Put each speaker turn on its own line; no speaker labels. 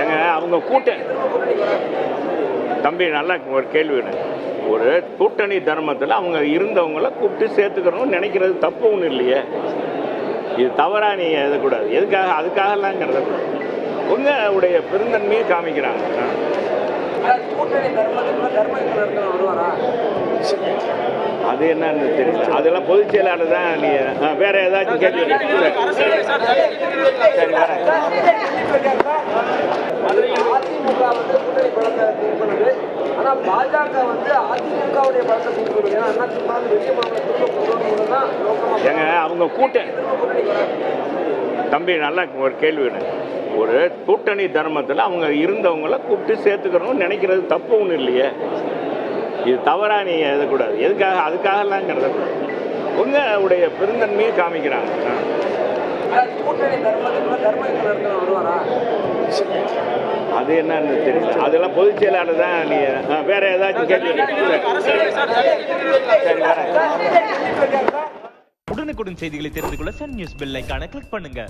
ஏங்க அவங்க தம்பி நல்லா ஒரு கேள்வி ஒரு கூட்டணி தர்மத்தில் அவங்க இருந்தவங்கள கூப்பிட்டு சேர்த்துக்கிறோம் நினைக்கிறது தப்பு ஒன்றும் இல்லையே. இது தவறா நீங்கள் எழுதக்கூடாது. எதுக்காக அதுக்காகலாம் எழுதக்கூடாது. உங்களுடைய பெருந்தன்மையை காமிக்கிறாங்க. அது என்னன்னு தெரியல. அதெல்லாம் பொதுச் செயலாளர் தான். நீ வேற ஏதாச்சும் கேள்வி
அதிமுக வந்து கூட்டணி பலத்தை திங்க் பண்ணுது. ஆனா பாஜக வந்து அதிமுகவுடைய பலத்தை திங்க் பண்ணுது. ஏன்னா அதிமுக வந்து வெற்றிய மாநிலத்துக்கு தான்
ஏங்க அவங்க தம்பி நல்லா ஒரு கேள்வி ஒரு கூட்டணி தர்மத்தில் அவங்க இருந்தவங்கள கூப்பிட்டு சேர்த்துக்கிறோம் நினைக்கிறது தப்பு ஒன்றும் இல்லையே. இது தவறா நீங்கள் எழுதக்கூடாது. எதுக்காக அதுக்காகலாம் எழுதக்கூடாது. உங்களுடைய பெருந்தன்மையை காமிக்கிறாங்க. அது என்னன்னு தெரியல. அதெல்லாம் பொதுச் செயலாளர் தான். நீ வேற ஏதாச்சும் கேள்வி
உடனுக்குடன் செய்திகளை தெரிந்து கொள்ள சன் நியூஸ் பெல் ஐகானை கிளிக் பண்ணுங்க.